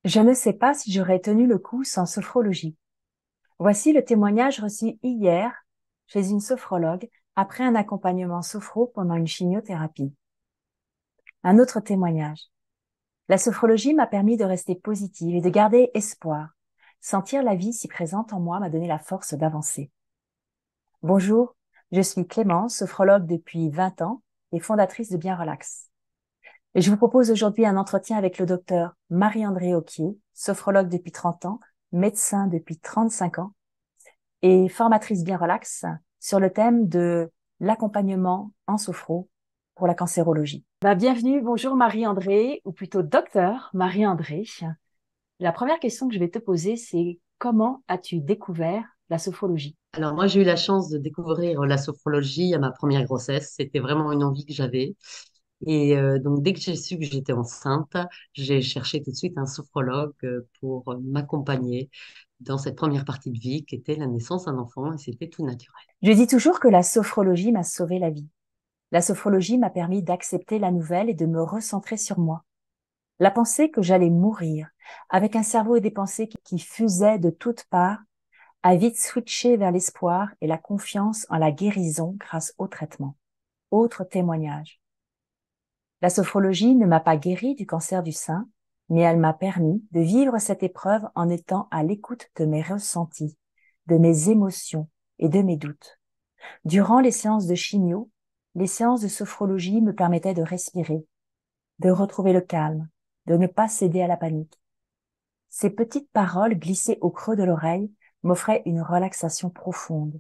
Je ne sais pas si j'aurais tenu le coup sans sophrologie. Voici le témoignage reçu hier chez une sophrologue après un accompagnement sophro pendant une chimiothérapie. Un autre témoignage. La sophrologie m'a permis de rester positive et de garder espoir. Sentir la vie si présente en moi m'a donné la force d'avancer. Bonjour, je suis Clémence, sophrologue depuis 20 ans et fondatrice de Bien Relax. Et je vous propose aujourd'hui un entretien avec le docteur Marie-André Auquier, sophrologue depuis 30 ans, médecin depuis 35 ans et formatrice Bien Relax sur le thème de l'accompagnement en sophro pour la cancérologie. Bienvenue, bonjour Marie-André, ou plutôt docteur Marie-André. La première question que je vais te poser, c'est comment as-tu découvert la sophrologie? Alors moi, j'ai eu la chance de découvrir la sophrologie à ma première grossesse. C'était vraiment une envie que j'avais. Et donc, dès que j'ai su que j'étais enceinte, j'ai cherché tout de suite un sophrologue pour m'accompagner dans cette première partie de vie qui était la naissance d'un enfant et c'était tout naturel. Je dis toujours que la sophrologie m'a sauvé la vie. La sophrologie m'a permis d'accepter la nouvelle et de me recentrer sur moi. La pensée que j'allais mourir, avec un cerveau et des pensées qui fusaient de toutes parts, a vite switché vers l'espoir et la confiance en la guérison grâce au traitement. Autre témoignage. La sophrologie ne m'a pas guéri du cancer du sein, mais elle m'a permis de vivre cette épreuve en étant à l'écoute de mes ressentis, de mes émotions et de mes doutes. Durant les séances de chimio, les séances de sophrologie me permettaient de respirer, de retrouver le calme, de ne pas céder à la panique. Ces petites paroles glissées au creux de l'oreille m'offraient une relaxation profonde,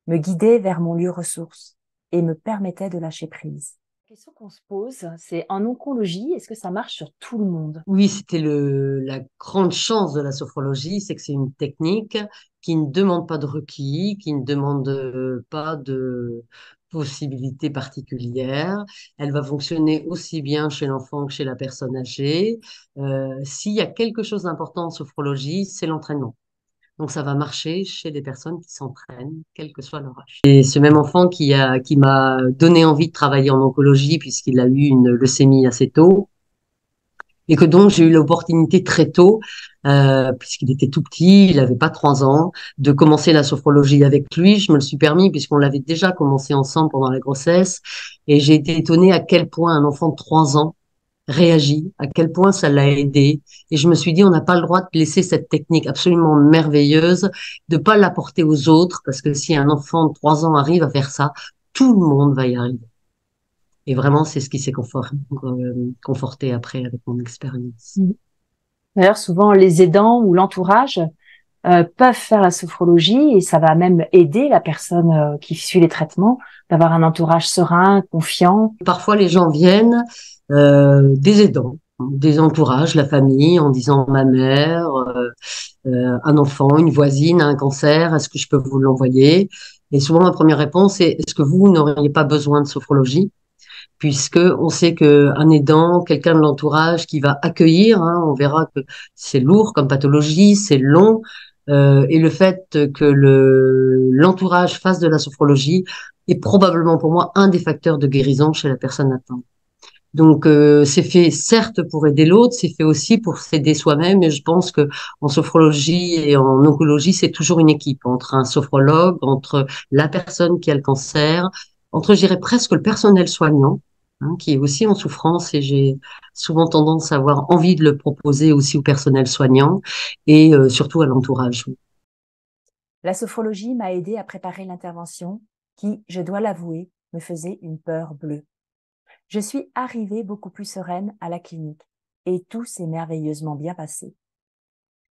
me guidaient vers mon lieu ressource et me permettaient de lâcher prise. La question qu'on se pose, c'est en oncologie, est-ce que ça marche sur tout le monde? Oui, c'était la grande chance de la sophrologie, c'est que c'est une technique qui ne demande pas de requis, qui ne demande pas de possibilités particulières. Elle va fonctionner aussi bien chez l'enfant que chez la personne âgée. S'il y a quelque chose d'important en sophrologie, c'est l'entraînement. Donc ça va marcher chez les personnes qui s'entraînent, quel que soit leur âge. Et ce même enfant qui m'a donné envie de travailler en oncologie puisqu'il a eu une leucémie assez tôt, et que donc j'ai eu l'opportunité très tôt, puisqu'il était tout petit, il n'avait pas 3 ans, de commencer la sophrologie avec lui. Je me le suis permis puisqu'on l'avait déjà commencé ensemble pendant la grossesse, et j'ai été étonnée à quel point un enfant de 3 ans réagit, à quel point ça l'a aidé. Et je me suis dit, on n'a pas le droit de laisser cette technique absolument merveilleuse, de pas l'apporter aux autres, parce que si un enfant de 3 ans arrive à faire ça, tout le monde va y arriver. Et vraiment, c'est ce qui s'est conforté après avec mon expérience. Mhm. D'ailleurs, souvent, les aidants ou l'entourage peuvent faire la sophrologie et ça va même aider la personne qui suit les traitements d'avoir un entourage serein, confiant. Parfois, les gens viennent, des aidants, des entourages, la famille, en disant ma mère, un enfant, une voisine a un cancer, est-ce que je peux vous l'envoyer? Et souvent, ma première réponse est, est-ce que vous n'auriez pas besoin de sophrologie? Puisque on sait que un aidant, quelqu'un de l'entourage qui va accueillir, hein, on verra que c'est lourd comme pathologie, c'est long, et le fait que l'entourage fasse de la sophrologie est probablement pour moi un des facteurs de guérison chez la personne atteinte. Donc c'est fait certes pour aider l'autre, c'est fait aussi pour s'aider soi-même. Et je pense que en sophrologie et en oncologie, c'est toujours une équipe entre un sophrologue, entre la personne qui a le cancer, entre, je dirais presque le personnel soignant, hein, qui est aussi en souffrance. Et j'ai souvent tendance à avoir envie de le proposer aussi au personnel soignant et surtout à l'entourage. La sophrologie m'a aidé à préparer l'intervention qui, je dois l'avouer, me faisait une peur bleue. Je suis arrivée beaucoup plus sereine à la clinique et tout s'est merveilleusement bien passé.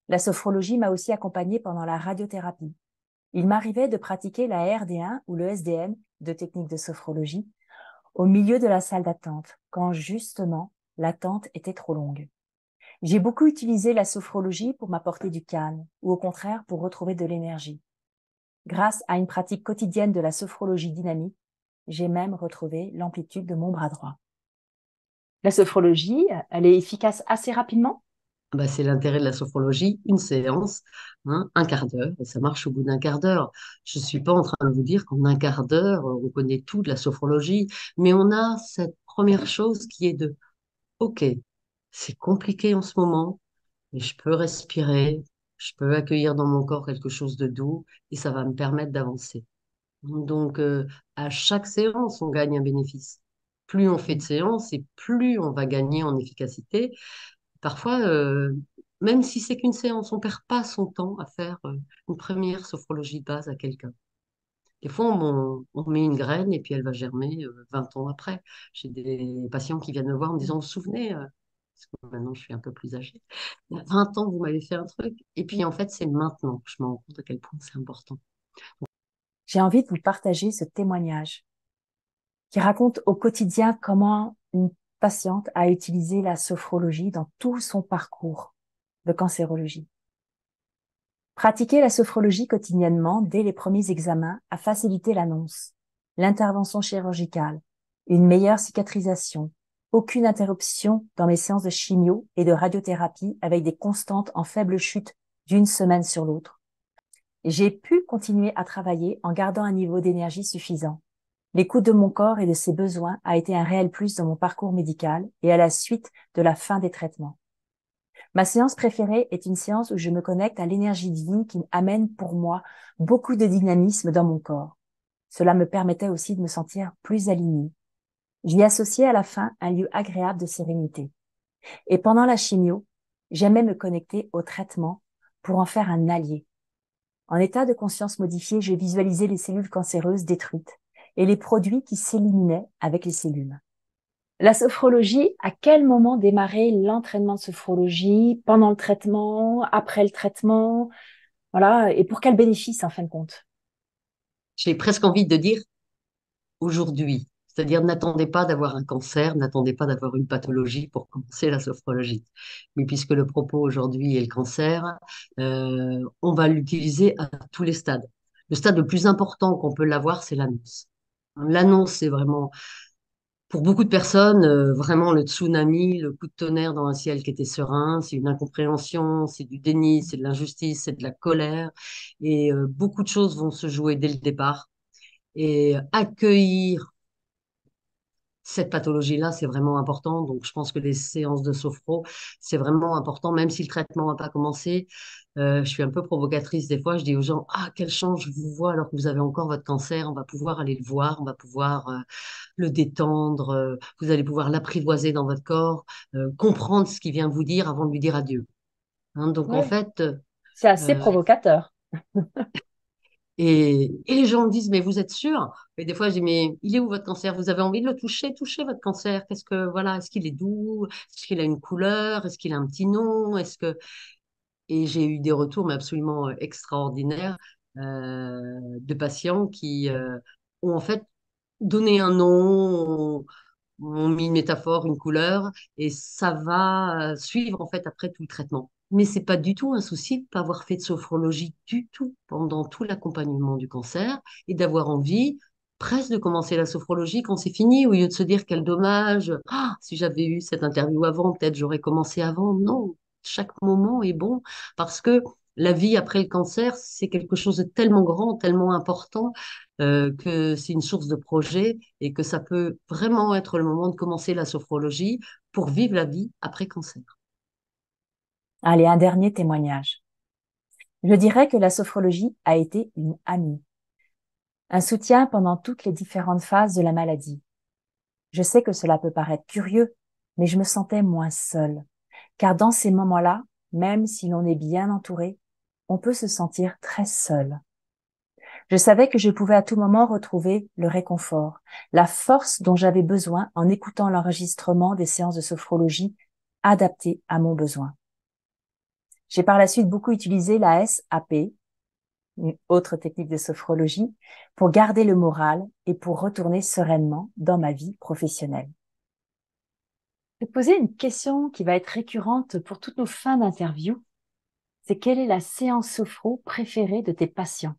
La sophrologie m'a aussi accompagnée pendant la radiothérapie. Il m'arrivait de pratiquer la RD1 ou le SDN de techniques de sophrologie au milieu de la salle d'attente, quand justement l'attente était trop longue. J'ai beaucoup utilisé la sophrologie pour m'apporter du calme ou au contraire pour retrouver de l'énergie. Grâce à une pratique quotidienne de la sophrologie dynamique, j'ai même retrouvé l'amplitude de mon bras droit. La sophrologie, elle est efficace assez rapidement. Bah, c'est l'intérêt de la sophrologie, une séance, hein, un quart d'heure, et ça marche au bout d'un quart d'heure. Je suis pas en train de vous dire qu'en un quart d'heure, on connaît tout de la sophrologie, mais on a cette première chose qui est de, OK, c'est compliqué en ce moment, et je peux respirer, je peux accueillir dans mon corps quelque chose de doux et ça va me permettre d'avancer. Donc, à chaque séance, on gagne un bénéfice. Plus on fait de séances et plus on va gagner en efficacité. Parfois, même si c'est qu'une séance, on perd pas son temps à faire une première sophrologie de base à quelqu'un. Des fois, on met une graine et puis elle va germer 20 ans après. J'ai des patients qui viennent me voir en me disant, vous vous souvenez, parce que maintenant je suis un peu plus âgée, il y a 20 ans, vous m'avez fait un truc. Et puis en fait, c'est maintenant que je me rends compte à quel point c'est important. J'ai envie de vous partager ce témoignage qui raconte au quotidien comment une patiente a utilisé la sophrologie dans tout son parcours de cancérologie. Pratiquer la sophrologie quotidiennement dès les premiers examens a facilité l'annonce, l'intervention chirurgicale, une meilleure cicatrisation, aucune interruption dans mes séances de chimio et de radiothérapie avec des constantes en faible chute d'une semaine sur l'autre. J'ai pu continuer à travailler en gardant un niveau d'énergie suffisant. L'écoute de mon corps et de ses besoins a été un réel plus dans mon parcours médical et à la suite de la fin des traitements. Ma séance préférée est une séance où je me connecte à l'énergie divine qui amène pour moi beaucoup de dynamisme dans mon corps. Cela me permettait aussi de me sentir plus alignée. J'y associais à la fin un lieu agréable de sérénité. Et pendant la chimio, j'aimais me connecter au traitement pour en faire un allié. En état de conscience modifié, je visualisais les cellules cancéreuses détruites et les produits qui s'éliminaient avec les cellules. La sophrologie, à quel moment démarrer l'entraînement de sophrologie? Pendant le traitement, après le traitement? Voilà. Et pour quel bénéfice, en fin de compte? J'ai presque envie de dire aujourd'hui. C'est-à-dire, n'attendez pas d'avoir un cancer, n'attendez pas d'avoir une pathologie pour commencer la sophrologie. Mais puisque le propos aujourd'hui est le cancer, on va l'utiliser à tous les stades. Le stade le plus important qu'on peut l'avoir, c'est l'annonce. L'annonce, c'est vraiment, pour beaucoup de personnes, vraiment le tsunami, le coup de tonnerre dans un ciel qui était serein. C'est une incompréhension, c'est du déni, c'est de l'injustice, c'est de la colère. Et beaucoup de choses vont se jouer dès le départ. Et accueillir cette pathologie-là, c'est vraiment important. Donc, je pense que les séances de sophro, c'est vraiment important, même si le traitement n'a pas commencé. Je suis un peu provocatrice des fois. Je dis aux gens, ah, quelle chance, je vous vois alors que vous avez encore votre cancer. On va pouvoir aller le voir, on va pouvoir le détendre. Vous allez pouvoir l'apprivoiser dans votre corps, comprendre ce qu'il vient vous dire avant de lui dire adieu. Hein, donc, en Oui, fait, c'est assez euh, provocateur. et les gens me disent, mais vous êtes sûr? Et des fois, je dis, mais il est où votre cancer? Vous avez envie de le toucher? Touchez votre cancer. Qu'est-ce que, voilà, est-ce qu'il est doux? Est-ce qu'il a une couleur? Est-ce qu'il a un petit nom? Est-ce que... Et j'ai eu des retours, mais absolument extraordinaires, de patients qui ont en fait donné un nom, ont mis une métaphore, une couleur, et ça va suivre en fait après tout le traitement. Mais c'est pas du tout un souci de ne pas avoir fait de sophrologie du tout pendant tout l'accompagnement du cancer et d'avoir envie presque de commencer la sophrologie quand c'est fini, au lieu de se dire quel dommage, ah, si j'avais eu cette interview avant, peut-être j'aurais commencé avant. Non, chaque moment est bon parce que la vie après le cancer, c'est quelque chose de tellement grand, tellement important que c'est une source de projet et que ça peut vraiment être le moment de commencer la sophrologie pour vivre la vie après cancer. Allez, un dernier témoignage. Je dirais que la sophrologie a été une amie, un soutien pendant toutes les différentes phases de la maladie. Je sais que cela peut paraître curieux, mais je me sentais moins seule, car dans ces moments-là, même si l'on est bien entouré, on peut se sentir très seul. Je savais que je pouvais à tout moment retrouver le réconfort, la force dont j'avais besoin en écoutant l'enregistrement des séances de sophrologie adaptées à mon besoin. J'ai par la suite beaucoup utilisé la SAP, une autre technique de sophrologie, pour garder le moral et pour retourner sereinement dans ma vie professionnelle. Je vais te poser une question qui va être récurrente pour toutes nos fins d'interview. C'est quelle est la séance sophro préférée de tes patients?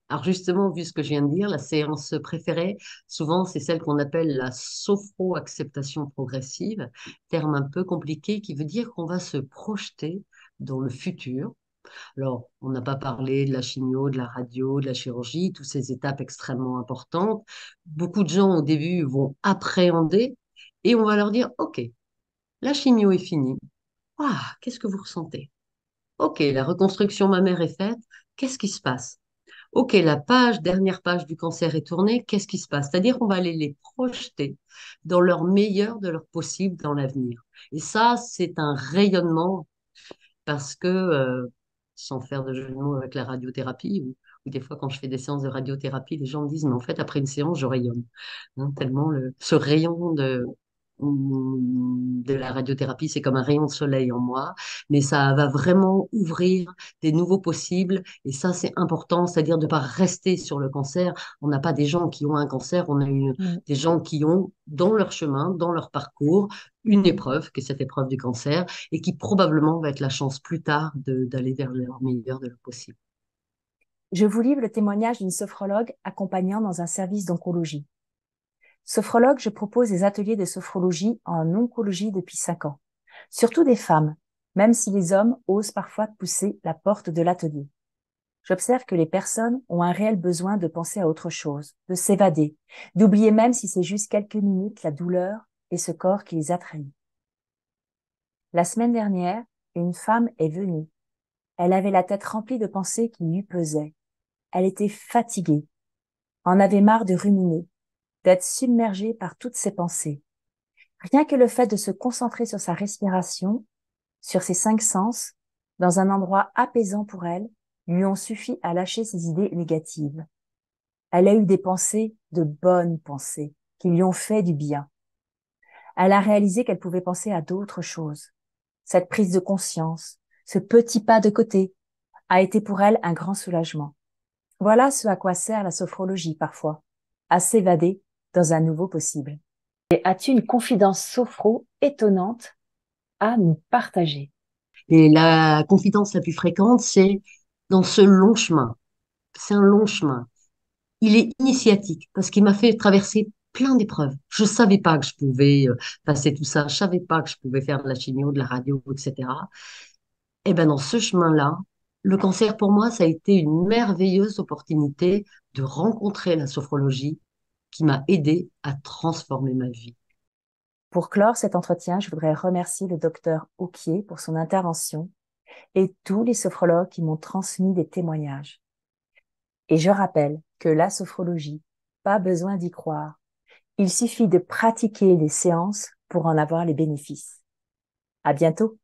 Alors justement, vu ce que je viens de dire, la séance préférée, souvent, c'est celle qu'on appelle la sophro-acceptation progressive, terme un peu compliqué qui veut dire qu'on va se projeter dans le futur. Alors, on n'a pas parlé de la chimio, de la radio, de la chirurgie, toutes ces étapes extrêmement importantes. Beaucoup de gens au début vont appréhender et on va leur dire, OK, la chimio est finie, Ah, qu'est-ce que vous ressentez? Ok, la reconstruction mammaire est faite. Qu'est-ce qui se passe? Ok, dernière page du cancer est tournée. Qu'est-ce qui se passe? C'est-à-dire qu'on va aller les projeter dans leur meilleur de leur possible dans l'avenir. Et ça, c'est un rayonnement parce que, sans faire de jeu de mots avec la radiothérapie, ou des fois quand je fais des séances de radiothérapie, les gens me disent, mais en fait, après une séance, je rayonne. Hein, tellement ce rayon de la radiothérapie, c'est comme un rayon de soleil en moi, mais ça va vraiment ouvrir des nouveaux possibles, et ça, c'est important, c'est-à-dire de ne pas rester sur le cancer. On n'a pas des gens qui ont un cancer, on a Mm. des gens qui ont, dans leur chemin, dans leur parcours, une épreuve, qui est cette épreuve du cancer, et qui probablement va être la chance plus tard d'aller vers leur meilleur de leur possible. Je vous livre le témoignage d'une sophrologue accompagnant dans un service d'oncologie. Sophrologue, je propose des ateliers de sophrologie en oncologie depuis 5 ans. Surtout des femmes, même si les hommes osent parfois pousser la porte de l'atelier. J'observe que les personnes ont un réel besoin de penser à autre chose, de s'évader, d'oublier même si c'est juste quelques minutes la douleur et ce corps qui les a trahis. La semaine dernière, une femme est venue. Elle avait la tête remplie de pensées qui lui pesaient. Elle était fatiguée, en avait marre de ruminer, d'être submergée par toutes ses pensées. Rien que le fait de se concentrer sur sa respiration, sur ses 5 sens, dans un endroit apaisant pour elle, lui ont suffi à lâcher ses idées négatives. Elle a eu des pensées, de bonnes pensées, qui lui ont fait du bien. Elle a réalisé qu'elle pouvait penser à d'autres choses. Cette prise de conscience, ce petit pas de côté, a été pour elle un grand soulagement. Voilà ce à quoi sert la sophrologie parfois, à s'évader dans un nouveau possible. Et as-tu une confidence sophro étonnante à nous partager? Et la confidence la plus fréquente, c'est dans ce long chemin. C'est un long chemin. Il est initiatique parce qu'il m'a fait traverser plein d'épreuves. Je ne savais pas que je pouvais passer tout ça. Je ne savais pas que je pouvais faire de la chimio, de la radio, etc. Et ben dans ce chemin-là, le cancer pour moi, ça a été une merveilleuse opportunité de rencontrer la sophrologie qui m'a aidé à transformer ma vie. Pour clore cet entretien, je voudrais remercier le docteur Auquier pour son intervention et tous les sophrologues qui m'ont transmis des témoignages. Et je rappelle que la sophrologie, pas besoin d'y croire. Il suffit de pratiquer les séances pour en avoir les bénéfices. À bientôt.